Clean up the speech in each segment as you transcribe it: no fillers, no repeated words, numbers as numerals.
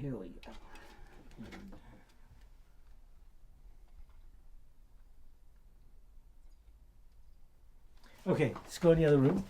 here we go. Okay, let's go in the other room.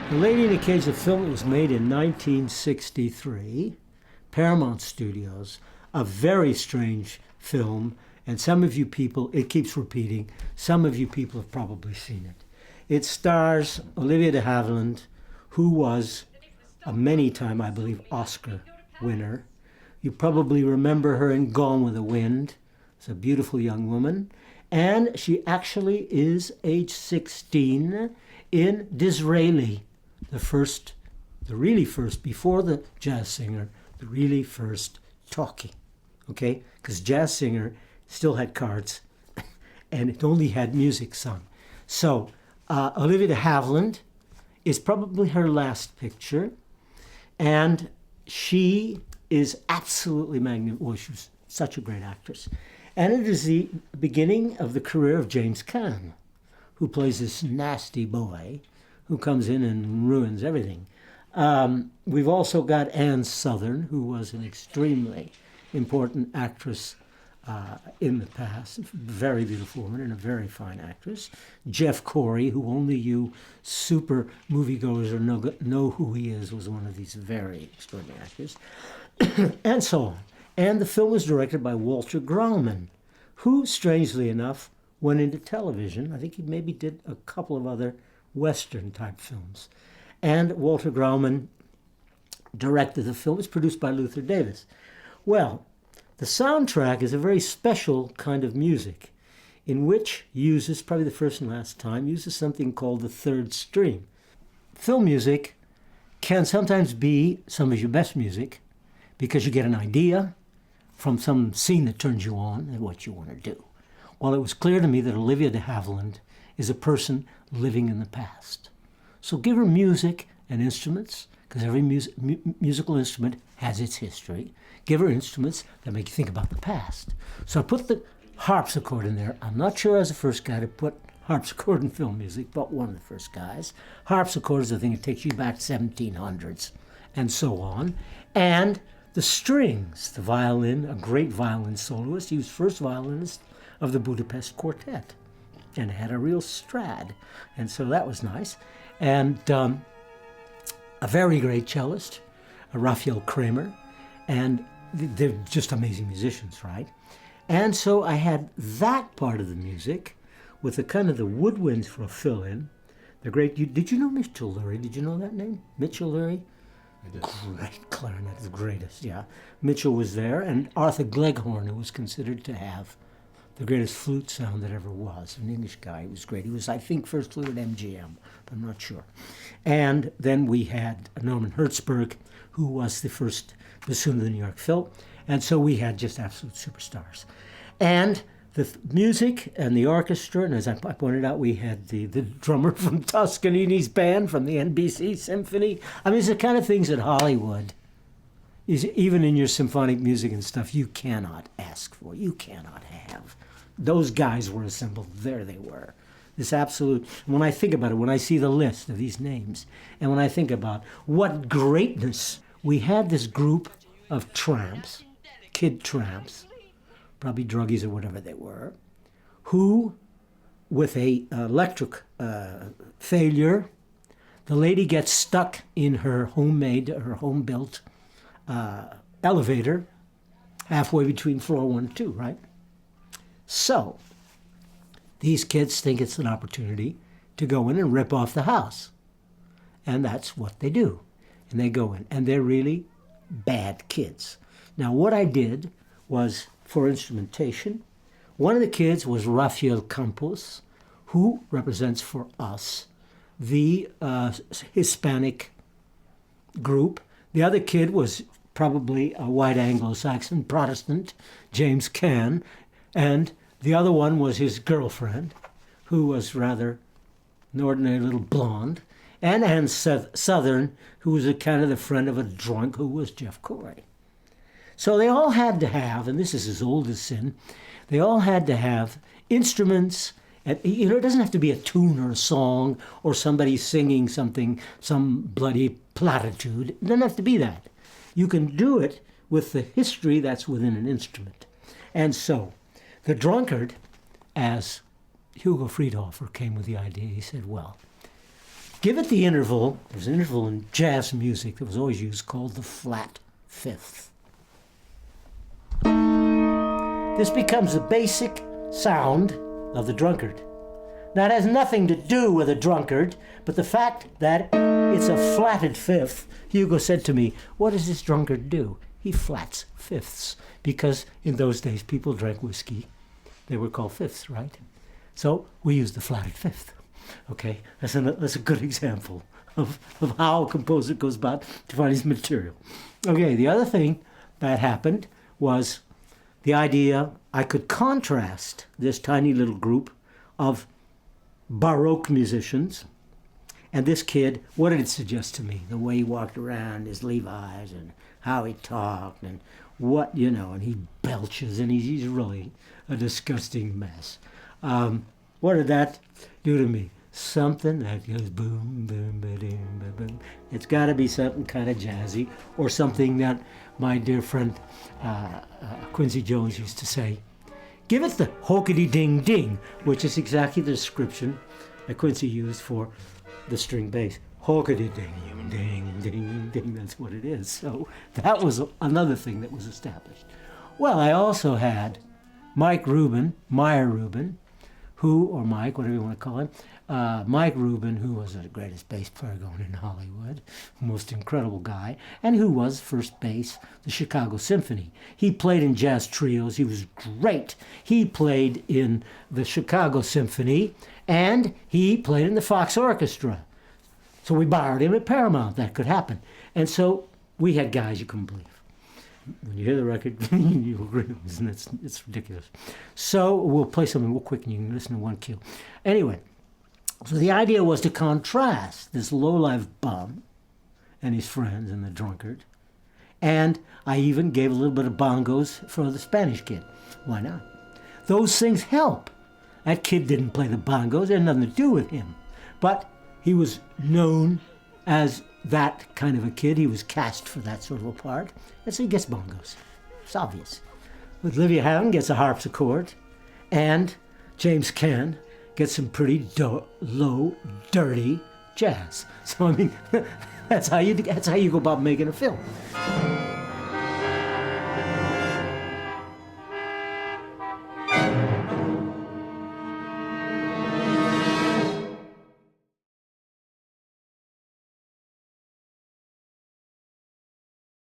The Lady in a Cage, the film was made in 1963, Paramount Studios, a very strange film, and some of you people, it keeps repeating, some of you people have probably seen it. It stars Olivia de Havilland, who was a many-time, I believe, Oscar winner. You probably remember her in Gone with the Wind. It's a beautiful young woman. And she actually is age 16 in Disraeli, the really first, before the jazz singer, the really first talkie, okay? Because jazz singer still had cards and it only had music sung. So Olivia de Havilland is probably her last picture, and she is absolutely magnificent. Well, she was such a great actress. And it is the beginning of the career of James Caan, who plays this nasty boy who comes in and ruins everything. We've also got Anne Southern, who was an extremely important actress in the past, very beautiful woman and a very fine actress. Jeff Corey, who only you super moviegoers know who he is, was one of these very extraordinary actors, and so on. And the film was directed by Walter Grauman, who, strangely enough, went into television. I think he maybe did a couple of other Western-type films. And Walter Grauman directed the film. It's produced by Luther Davis. Well, the soundtrack is a very special kind of music in which uses, probably the first and last time, uses something called the third stream. Film music can sometimes be some of your best music because you get an idea from some scene that turns you on and what you want to do. Well, it was clear to me that Olivia de Havilland is a person living in the past. So give her music and instruments, because every musical instrument has its history. Give her instruments that make you think about the past. So I put the harpsichord in there. I'm not sure I was the first guy to put harpsichord in film music, but one of the first guys. Harpsichord is the thing that takes you back 1700s and so on. And the strings, the violin, a great violin soloist. He was first violinist of the Budapest Quartet and had a real Strad. And so that was nice. And a very great cellist, Raphael Kramer. And they're just amazing musicians, right? And so I had that part of the music with the kind of the woodwinds for a fill-in. The great, did you know Mitchell Lurie? Did you know that name? Mitchell Lurie? I did. Great clarinet, the greatest, yeah. Mitchell was there, and Arthur Gleghorn, who was considered to have the greatest flute sound that ever was. An English guy. He was great. He was, I think, first flute at MGM, but I'm not sure. And then we had Norman Hertzberg, who was the first bassoon of the New York Phil. And so we had just absolute superstars. And the music and the orchestra, and as I pointed out, we had the drummer from Toscanini's band, from the NBC Symphony. I mean, it's the kind of things that Hollywood is, even in your symphonic music and stuff, you cannot ask for, you cannot have. Those guys were assembled. There they were. This absolute, when I think about it, when I see the list of these names, and when I think about what greatness, we had this group of tramps, kid tramps, probably druggies or whatever they were, who, with a electric failure, the lady gets stuck in her homemade, her home-built elevator halfway between floor 1 and 2, right? So, these kids think it's an opportunity to go in and rip off the house. And that's what they do. And they go in. And they're really bad kids. Now, what I did was, for instrumentation, one of the kids was Rafael Campos, who represents for us the Hispanic group. The other kid was probably a white Anglo-Saxon Protestant, James Caan, and the other one was his girlfriend, who was rather an ordinary little blonde, and Ann Southern, who was a kind of the friend of a drunk who was Jeff Corey. So they all had to have, and this is as old as sin, they all had to have instruments. And, it doesn't have to be a tune or a song or somebody singing something, some bloody platitude. It doesn't have to be that. You can do it with the history that's within an instrument. And so the drunkard, as Hugo Friedhofer came with the idea, he said, well, give it the interval. There's an interval in jazz music that was always used called the flat fifth. This becomes the basic sound of the drunkard. Now, it has nothing to do with a drunkard, but the fact that it's a flatted fifth. Hugo said to me, what does this drunkard do? He flats fifths, because in those days people drank whiskey. They were called fifths, right? So we use the flatted fifth. Okay, that's a good example of how a composer goes about to find his material. Okay, the other thing that happened was the idea I could contrast this tiny little group of Baroque musicians and this kid. What did it suggest to me? The way he walked around, his Levi's, and how he talked, and what, and he belches, and he's really a disgusting mess. What did that do to me? Something that goes boom, boom, boom, boom, boom. It's got to be something kind of jazzy, or something that my dear friend Quincy Jones used to say. Give it the hookity-ding-ding, which is exactly the description that Quincy used for the string bass. Hookity-ding, ding, ding, ding, that's what it is. So that was another thing that was established. Well, I also had Meyer Rubin, or Mike, whatever you want to call him, Mike Rubin, who was the greatest bass player going in Hollywood, most incredible guy, and who was first bass, the Chicago Symphony. He played in jazz trios. He was great. He played in the Chicago Symphony, and he played in the Fox Orchestra. So we borrowed him at Paramount. That could happen. And so we had guys you couldn't believe. When you hear the record, you'll agree, and it's ridiculous. So we'll play something real quick, and you can listen to one cue. Anyway, so the idea was to contrast this low-life bum and his friends and the drunkard, and I even gave a little bit of bongos for the Spanish kid. Why not? Those things help. That kid didn't play the bongos. It had nothing to do with him. But he was known as that kind of a kid. He was cast for that sort of a part. And so he gets bongos. It's obvious. Olivia Haven gets a harpsichord, and James Caan gets some pretty low, dirty jazz. So I mean, that's how you go about making a film.